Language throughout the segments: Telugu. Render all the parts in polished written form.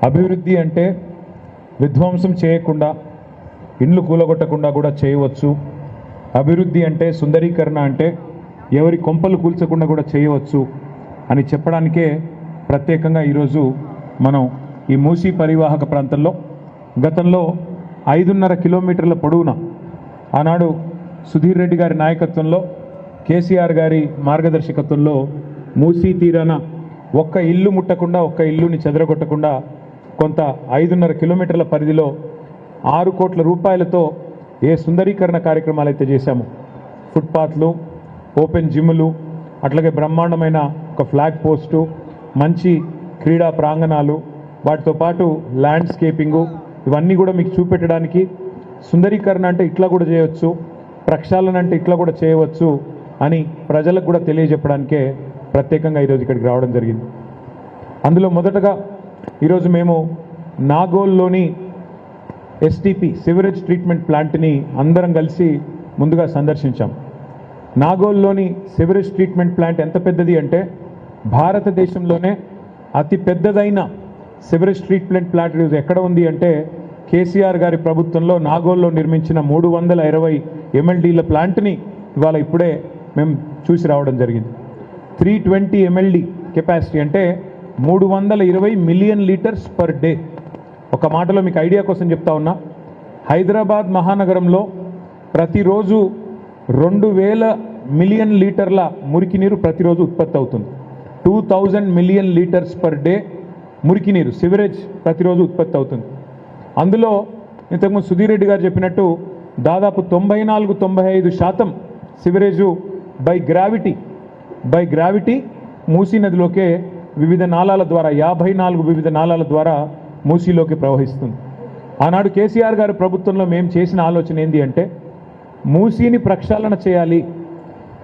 అభివృద్ధి అంటే విధ్వంసం చేయకుండా, ఇండ్లు కూలగొట్టకుండా కూడా చేయవచ్చు. అభివృద్ధి అంటే సుందరీకరణ అంటే ఎవరి కొంపలు కూల్చకుండా కూడా చేయవచ్చు అని చెప్పడానికే ప్రత్యేకంగా ఈరోజు మనం ఈ మూసీ పరివాహక ప్రాంతంలో గతంలో 5.5 కిలోమీటర్ల పొడవున ఆనాడు సుధీర్ రెడ్డి గారి నాయకత్వంలో, కేసీఆర్ గారి మార్గదర్శకత్వంలో మూసీ తీరాన ఒక్క ఇల్లు ముట్టకుండా, ఒక్క ఇల్లుని చెదరగొట్టకుండా కొంత 5.5 కిలోమీటర్ల పరిధిలో 6 కోట్ల రూపాయలతో ఏ సుందరీకరణ కార్యక్రమాలు అయితే చేశామో, ఫుట్పాత్లు, ఓపెన్ జిమ్లు, అట్లాగే బ్రహ్మాండమైన ఒక ఫ్లాగ్ పోస్టు, మంచి క్రీడా ప్రాంగణాలు, వాటితో పాటు ల్యాండ్స్కేపింగు, ఇవన్నీ కూడా మీకు చూపెట్టడానికి, సుందరీకరణ అంటే ఇట్లా కూడా చేయవచ్చు, ప్రక్షాళన అంటే ఇట్లా కూడా చేయవచ్చు అని ప్రజలకు కూడా తెలియజెప్పడానికే ప్రత్యేకంగా ఈరోజు ఇక్కడికి రావడం జరిగింది. అందులో మొదటగా ఈరోజు మేము నాగోల్లోని ఎస్టీపీ సివరేజ్ ట్రీట్మెంట్ ప్లాంట్ని అందరం కలిసి ముందుగా సందర్శించాం. నాగోల్లోని సివరేజ్ ట్రీట్మెంట్ ప్లాంట్ ఎంత పెద్దది అంటే భారతదేశంలోనే అతి పెద్దదైన సివరేజ్ ట్రీట్మెంట్ ప్లాంట్ ఈరోజు ఎక్కడ ఉంది అంటే కేసీఆర్ గారి ప్రభుత్వంలో నాగోల్లో నిర్మించిన 320 MLDల ప్లాంట్ని ఇవాళ ఇప్పుడే మేము చూసి రావడం జరిగింది. 320 MLD కెపాసిటీ అంటే 320 మిలియన్ లీటర్స్ పర్ డే. ఒక మాటలో మీకు ఐడియా కోసం చెప్తా ఉన్నా, హైదరాబాద్ మహానగరంలో ప్రతిరోజు 2000 మిలియన్ లీటర్ల మురికి నీరు ప్రతిరోజు ఉత్పత్తి అవుతుంది. 2000 మిలియన్ లీటర్స్ పర్ డే మురికి నీరు, సివరేజ్ ప్రతిరోజు ఉత్పత్తి అవుతుంది. అందులో ఇంతకుముందు సుధీర్ రెడ్డి గారు చెప్పినట్టు దాదాపు 94-95% సివరేజు బై గ్రావిటీ మూసీ నదిలోకే వివిధ నాళాల ద్వారా 54 వివిధ నాళాల ద్వారా మూసీలోకి ప్రవహిస్తుంది. ఆనాడు కేసీఆర్ గారి ప్రభుత్వంలో మేము చేసిన ఆలోచన ఏంటి అంటే మూసీని ప్రక్షాళన చేయాలి,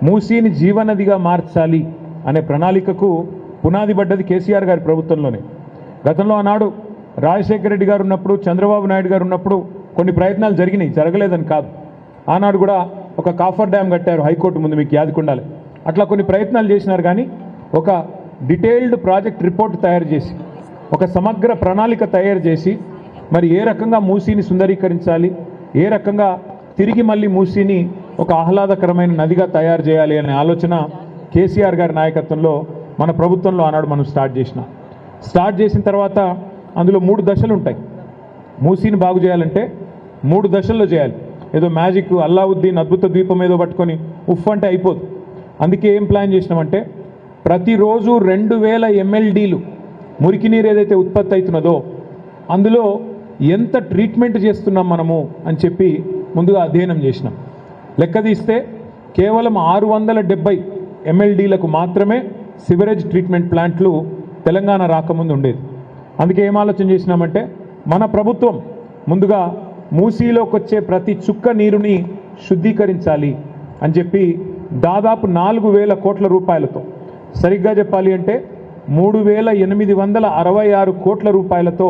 మూసీని జీవనదిగా మార్చాలి అనే ప్రణాళికకు పునాది పడ్డది కేసీఆర్ గారి ప్రభుత్వంలోనే. గతంలో ఆనాడు రాజశేఖర రెడ్డి గారు ఉన్నప్పుడు, చంద్రబాబు నాయుడు గారు ఉన్నప్పుడు కొన్ని ప్రయత్నాలు జరిగినాయి, జరగలేదని కాదు. ఆనాడు కూడా ఒక కాఫర్ డ్యామ్ కట్టారు హైకోర్టు ముందు, మీకు యాదకుండాలి. అట్లా కొన్ని ప్రయత్నాలు చేసినారు. కానీ ఒక డీటెయిల్డ్ ప్రాజెక్ట్ రిపోర్ట్ తయారు చేసి, ఒక సమగ్ర ప్రణాళిక తయారు చేసి, మరి ఏ రకంగా మూసీని సుందరీకరించాలి, ఏ రకంగా తిరిగి మళ్ళీ మూసీని ఒక ఆహ్లాదకరమైన నదిగా తయారు చేయాలి అనే ఆలోచన కేసీఆర్ గారి నాయకత్వంలో మన ప్రభుత్వంలో ఆనాడు మనం స్టార్ట్ చేసిన తర్వాత అందులో 3 దశలు ఉంటాయి. మూసీని బాగు చేయాలంటే 3 దశల్లో చేయాలి. ఏదో మ్యాజిక్ అల్లావుద్దీన్ అద్భుత ద్వీపం ఏదో పట్టుకొని ఉఫ్ అంటే అయిపోదు. అందుకే ఏం ప్లాన్ చేసినామంటే ప్రతిరోజు 2000 MLDలు మురికి నీరు ఏదైతే ఉత్పత్తి అవుతున్నదో అందులో ఎంత ట్రీట్మెంట్ చేస్తున్నాం మనము అని చెప్పి ముందుగా అధ్యయనం చేసినాం. లెక్క తీస్తే కేవలం 670 MLDలకు మాత్రమే సివరేజ్ ట్రీట్మెంట్ ప్లాంట్లు తెలంగాణ రాకముందు ఉండేది. అందుకే ఏం ఆలోచన చేసినామంటే మన ప్రభుత్వం ముందుగా మూసీలోకి వచ్చే ప్రతి చుక్క నీరుని శుద్ధీకరించాలి అని చెప్పి దాదాపు 4000 కోట్ల రూపాయలతో, సరిగ్గా చెప్పాలి అంటే 3866 కోట్ల రూపాయలతో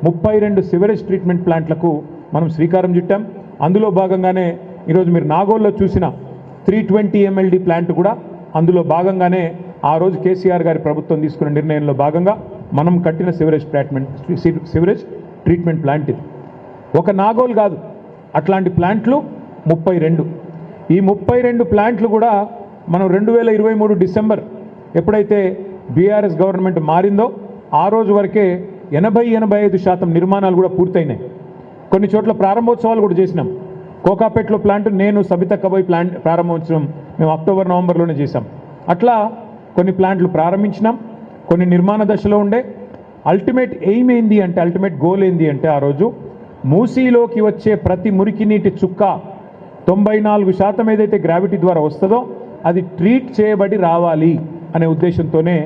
32 సివరేజ్ ట్రీట్మెంట్ ప్లాంట్లకు మనం శ్రీకారం చుట్టాం. అందులో భాగంగానే ఈరోజు మీరు నాగోల్లో చూసిన 320 MLD ప్లాంట్ కూడా అందులో భాగంగానే ఆ రోజు కేసీఆర్ గారి ప్రభుత్వం తీసుకున్న నిర్ణయంలో భాగంగా మనం కట్టిన సివరేజ్ ట్రీట్మెంట్ ప్లాంట్ ఇది. ఒక నాగోల్ కాదు, అట్లాంటి ప్లాంట్లు 32. ఈ 32 ప్లాంట్లు కూడా మనం 2023 డిసెంబర్ ఎప్పుడైతే బీఆర్ఎస్ గవర్నమెంట్ మారిందో ఆ రోజు వరకే 80-85% నిర్మాణాలు కూడా పూర్తయినాయి. కొన్ని చోట్ల ప్రారంభోత్సవాలు కూడా చేసినాం. కోకాపేటలో ప్లాంట్ నేను సబితక్క పోయి ప్లాంట్ ప్రారంభోత్సవం మేము అక్టోబర్ నవంబర్లోనే చేశాం. అట్లా కొన్ని ప్లాంట్లు ప్రారంభించినాం, కొన్ని నిర్మాణ దశలో ఉండే. అల్టిమేట్ ఎయిమ్ ఏంది అంటే, అల్టిమేట్ గోల్ ఏంది అంటే ఆ రోజు మూసీలోకి వచ్చే ప్రతి మురికి నీటి చుక్క 94% ఏదైతే గ్రావిటీ ద్వారా వస్తుందో అది ట్రీట్ చేయబడి రావాలి అనే ఉద్దేశంతోనే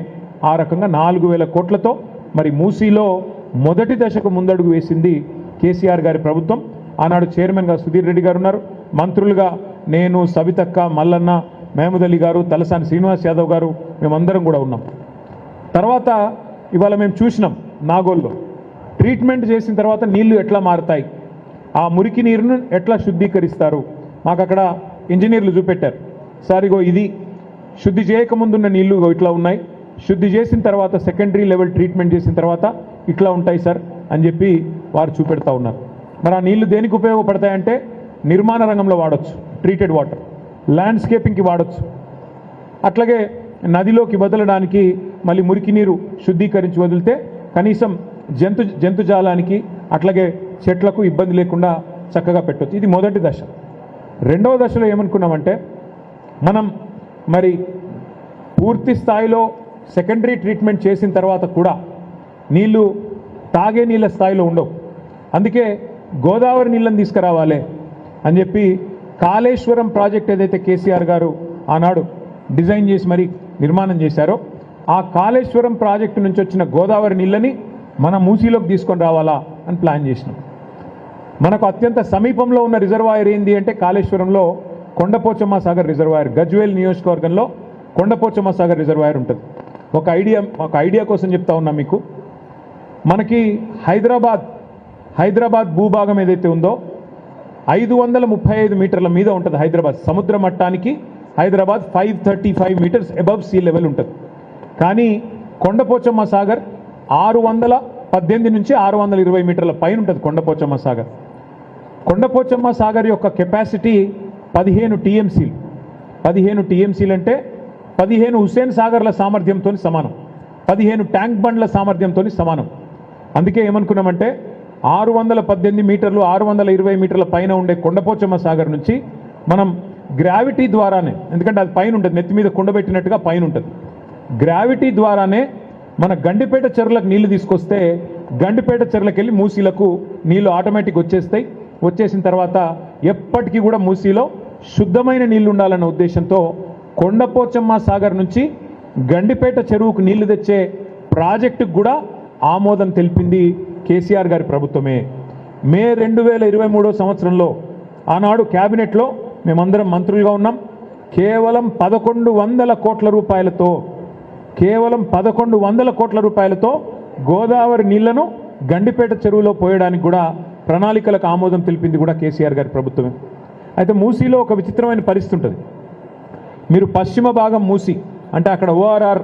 ఆ రకంగా 4000 కోట్లతో మరి మూసీలో మొదటి దశకు ముందడుగు వేసింది కేసీఆర్ గారి ప్రభుత్వం. ఆనాడు చైర్మన్గా సుధీర్ రెడ్డి గారు ఉన్నారు, మంత్రులుగా నేను, సబితక్క, మల్లన్న, మహమూద్ అలీ గారు, తలసాని శ్రీనివాస్ యాదవ్ గారు, మేమందరం కూడా ఉన్నాం. తర్వాత ఇవాళ మేము చూసినాం నాగోల్లో ట్రీట్మెంట్ చేసిన తర్వాత నీళ్లు ఎట్లా మారుతాయి, ఆ మురికి నీరును ఎట్లా శుద్ధీకరిస్తారు. మాకు అక్కడ ఇంజనీర్లు చూపెట్టారు, సార్ ఇగో ఇది శుద్ధి చేయకముందున్న నీళ్లు ఇట్లా ఉన్నాయి, శుద్ధి చేసిన తర్వాత సెకండరీ లెవెల్ ట్రీట్మెంట్ చేసిన తర్వాత ఇట్లా ఉంటాయి సార్ అని చెప్పి వారు చూపెడతా ఉన్నారు. మరి ఆ నీళ్లు దేనికి ఉపయోగపడతాయంటే నిర్మాణ రంగంలో వాడచ్చు, ట్రీటెడ్ వాటర్, ల్యాండ్స్కేపింగ్కి వాడచ్చు, అట్లాగే నదిలోకి వదలడానికి మళ్ళీ మురికి నీరు శుద్ధీకరించి వదిలితే కనీసం జంతుజాలానికి అట్లాగే చెట్లకు ఇబ్బంది లేకుండా చక్కగా పెట్టవచ్చు. ఇది మొదటి దశ. రెండవ దశలో ఏమనుకున్నామంటే మనం మరి పూర్తి స్థాయిలో సెకండరీ ట్రీట్మెంట్ చేసిన తర్వాత కూడా నీళ్లు తాగే నీళ్ళ స్థాయిలో ఉండవు. అందుకే గోదావరి నీళ్ళని తీసుకురావాలి అని చెప్పి కాళేశ్వరం ప్రాజెక్ట్ ఏదైతే కేసీఆర్ గారు ఆనాడు డిజైన్ చేసి మరి నిర్మాణం చేశారో ఆ కాళేశ్వరం ప్రాజెక్టు నుంచి వచ్చిన గోదావరి నీళ్ళని మన మూసీలోకి తీసుకొని రావాలా అని ప్లాన్ చేసినాం. మనకు అత్యంత సమీపంలో ఉన్న రిజర్వాయర్ ఏంది అంటే కాళేశ్వరంలో కొండపోచమ్మ సాగర్ రిజర్వాయర్, గజ్వేల్ నియోజకవర్గంలో కొండపోచమ్మ సాగర్ రిజర్వాయర్ ఉంటుంది. ఒక ఐడియా కోసం చెప్తా ఉన్నా మీకు. మనకి హైదరాబాద్ భూభాగం ఏదైతే ఉందో 535 మీటర్ల మీద ఉంటుంది. హైదరాబాద్ సముద్ర మట్టానికి Hyderabad 535 metres above sea level ఉంటుంది. కానీ కొండపోచమ్మ సాగర్ 618 నుంచి 620 మీటర్ల పైన ఉంటుంది కొండపోచమ్మ సాగర్. కొండపోచమ్మ సాగర్ యొక్క కెపాసిటీ 15 టీఎంసీలు. 15 టీఎంసీలు అంటే 15 హుస్సేన్ సాగర్ల సామర్థ్యంతో సమానం, 15 ట్యాంక్ బండ్ల సామర్థ్యంతో సమానం. అందుకే ఏమనుకున్నామంటే 618 మీటర్లు 620 మీటర్ల పైన ఉండే కొండపోచమ్మ సాగర్ నుంచి మనం గ్రావిటీ ద్వారానే, ఎందుకంటే అది పైన ఉంటుంది, నెత్తి మీద కుండబెట్టినట్టుగా పైన ఉంటుంది, గ్రావిటీ ద్వారానే మన గండిపేట చెరువులకు నీళ్లు తీసుకొస్తే గండిపేట చెరువులకు వెళ్ళి మూసీలకు నీళ్లు ఆటోమేటిక్ వచ్చేస్తాయి. వచ్చేసిన తర్వాత ఎప్పటికీ కూడా మూసీలో శుద్ధమైన నీళ్లు ఉండాలన్న ఉద్దేశంతో కొండపోచమ్మ సాగర్ నుంచి గండిపేట చెరువుకు నీళ్లు తెచ్చే ప్రాజెక్టుకు కూడా ఆమోదం తెలిపింది కేసీఆర్ గారి ప్రభుత్వమే. మే 2023 సంవత్సరంలో ఆనాడు క్యాబినెట్లో మేమందరం మంత్రులుగా ఉన్నాం. కేవలం 1100 కోట్ల రూపాయలతో గోదావరి నీళ్లను గండిపేట చెరువులో పోయడానికి కూడా ప్రణాళికలకు ఆమోదం తెలిపింది కూడా కేసీఆర్ గారి ప్రభుత్వమే. అయితే మూసీలో ఒక విచిత్రమైన పరిస్థితి ఉంటుంది. మీరు పశ్చిమ భాగం మూసీ అంటే అక్కడ ఓఆర్ఆర్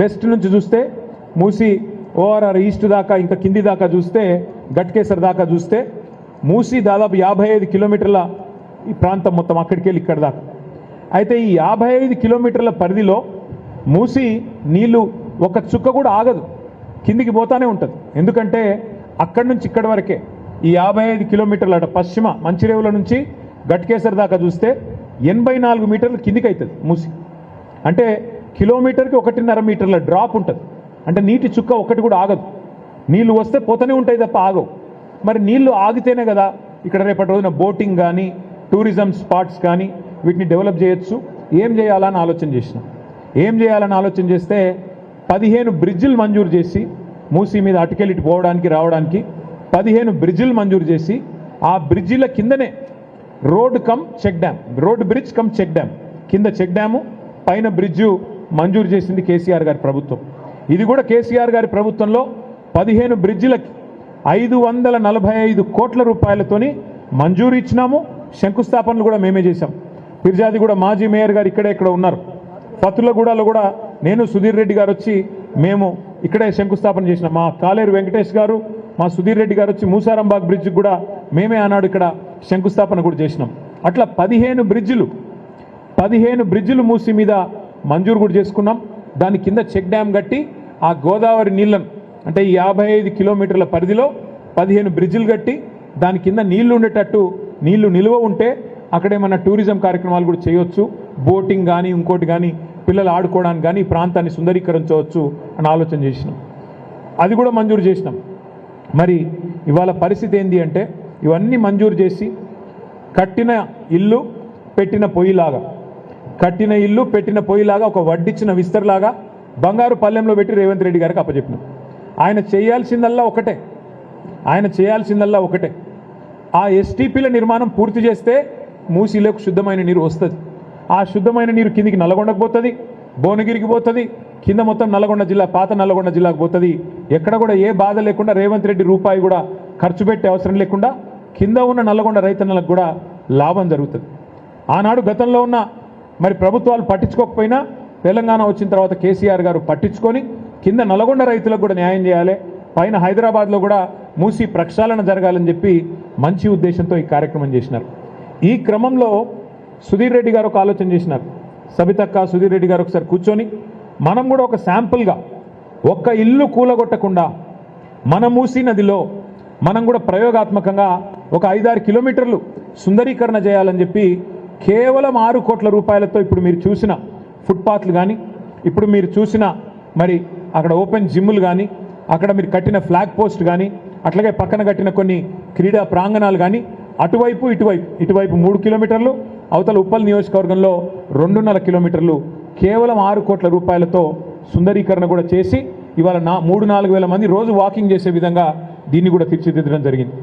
వెస్ట్ నుంచి చూస్తే మూసీ, ఓఆర్ఆర్ ఈస్ట్ దాకా ఇంకా కింది దాకా చూస్తే గట్కేసర్ దాకా చూస్తే మూసీ దాదాపు 55 కిలోమీటర్ల ఈ ప్రాంతం మొత్తం అక్కడికి వెళ్ళి ఇక్కడ దాకా. అయితే ఈ 55 కిలోమీటర్ల పరిధిలో మూసీ నీళ్లు ఒక చుక్క కూడా ఆగదు, కిందికి పోతానే ఉంటుంది. ఎందుకంటే అక్కడి నుంచి ఇక్కడి వరకే ఈ 55 కిలోమీటర్ల పశ్చిమ మంచిరేవుల నుంచి గట్కేసర్ దాకా చూస్తే 84 మీటర్లు కిందికి అవుతుంది మూసి. అంటే కిలోమీటర్కి 1.5 మీటర్ల డ్రాప్ ఉంటుంది. అంటే నీటి చుక్క ఒకటి కూడా ఆగదు. నీళ్లు వస్తే పోతూనే ఉంటాయి తప్ప ఆగవు. మరి నీళ్లు ఆగితేనే కదా ఇక్కడ రేపటి రోజున బోటింగ్ కానీ టూరిజం స్పాట్స్ కానీ వీటిని డెవలప్ చేయొచ్చు. ఏం చేయాలని ఆలోచన చేస్తే 15 బ్రిడ్జిలు మంజూరు చేసి మూసీ మీద అటుకెళ్ళి పోవడానికి రావడానికి 15 బ్రిడ్జిలు మంజూరు చేసి ఆ బ్రిడ్జిల కిందనే road bridge cum check dam కింద చెక్ డ్యాము పైన బ్రిడ్జు మంజూరు చేసింది కేసీఆర్ గారి ప్రభుత్వం. ఇది కూడా కేసీఆర్ గారి ప్రభుత్వంలో 15 బ్రిడ్జిలకి 545 కోట్ల రూపాయలతోని మంజూరు ఇచ్చినాము. శంకుస్థాపనలు కూడా మేమే చేశాం. ఫిర్జాదిగూడ మాజీ మేయర్ గారు ఇక్కడ ఉన్నారు. పత్తులగూడలో కూడా నేను సుధీర్ రెడ్డి గారు వచ్చి మేము ఇక్కడే శంకుస్థాపన చేసినాం. మా కాలేరు వెంకటేష్ గారు, మా సుధీర్ రెడ్డి గారు వచ్చి మూసారంబాగ్ బ్రిడ్జ్ కూడా మేమే ఆనాడు ఇక్కడ శంకుస్థాపన కూడా చేసినాం. అట్లా 15 బ్రిడ్జిలు మూసి మీద మంజూరు కూడా చేసుకున్నాం. దాని కింద చెక్ డ్యామ్ కట్టి ఆ గోదావరి నీళ్ళను అంటే ఈ 55 కిలోమీటర్ల పరిధిలో 15 బ్రిడ్జిలు కట్టి దాని కింద నీళ్లు ఉండేటట్టు, నీళ్లు నిల్వ ఉంటే అక్కడేమన్నా టూరిజం కార్యక్రమాలు కూడా చేయొచ్చు, బోటింగ్ కానీ ఇంకోటి కానీ పిల్లలు ఆడుకోవడానికి కానీ ఈ ప్రాంతాన్ని సుందరీకరించవచ్చు అని ఆలోచన చేసినాం. అది కూడా మంజూరు చేసినాం. మరి ఇవాళ పరిస్థితి ఏంటి అంటే ఇవన్నీ మంజూరు చేసి కట్టిన ఇల్లు పెట్టిన పొయ్యిలాగా ఒక వడ్డిచ్చిన విస్తర్లాగా బంగారు పల్లెంలో పెట్టి రేవంత్ రెడ్డి గారికి అప్పచెప్పినాం. ఆయన చేయాల్సిందల్లా ఒకటే, ఆ ఎస్టీపీల నిర్మాణం పూర్తి చేస్తే మూసీలోకి శుద్ధమైన నీరు వస్తుంది. ఆ శుద్ధమైన నీరు కిందికి నల్లగొండకు పోతుంది, భువనగిరికి పోతుంది, కింద మొత్తం నల్గొండ జిల్లా, పాత నల్గొండ జిల్లాకు పోతుంది. ఎక్కడ కూడా ఏ బాధ లేకుండా రేవంత్ రెడ్డి రూపాయి కూడా ఖర్చు పెట్టే అవసరం లేకుండా కింద ఉన్న నల్గొండ రైతన్నలకు కూడా లాభం జరుగుతుంది. ఆనాడు గతంలో ఉన్న మరి ప్రభుత్వాలు పట్టించుకోకపోయినా తెలంగాణ వచ్చిన తర్వాత కేసీఆర్ గారు పట్టించుకొని కింద నల్గొండ రైతులకు కూడా న్యాయం చేయాలి, పైన హైదరాబాద్లో కూడా మూసి ప్రక్షాళన జరగాలని చెప్పి మంచి ఉద్దేశంతో ఈ కార్యక్రమం చేసినారు. ఈ క్రమంలో సుధీర్ రెడ్డి గారు ఒక ఆలోచన చేసినారు. సబితక్క, సుధీర్ రెడ్డి గారు ఒకసారి కూర్చొని మనం కూడా ఒక శాంపుల్గా ఒక్క ఇల్లు కూలగొట్టకుండా మన మూసీ నదిలో మనం కూడా ప్రయోగాత్మకంగా ఒక 5-6 కిలోమీటర్లు సుందరీకరణ చేయాలని చెప్పి కేవలం 6 కోట్ల రూపాయలతో ఇప్పుడు మీరు చూసిన ఫుట్పాత్లు కానీ, ఇప్పుడు మీరు చూసిన మరి అక్కడ ఓపెన్ జిమ్లు కానీ, అక్కడ మీరు కట్టిన ఫ్లాగ్ పోస్ట్ కానీ, అట్లాగే పక్కన కట్టిన కొన్ని క్రీడా ప్రాంగణాలు కానీ, అటువైపు ఇటువైపు 3 కిలోమీటర్లు, అవతల ఉప్పల్ నియోజకవర్గంలో 2.5 కిలోమీటర్లు కేవలం 6 కోట్ల రూపాయలతో సుందరీకరణ కూడా చేసి ఇవాళ 3-4 వేల మంది రోజు వాకింగ్ చేసే విధంగా దీన్ని కూడా తీర్చిదిద్దడం జరిగింది.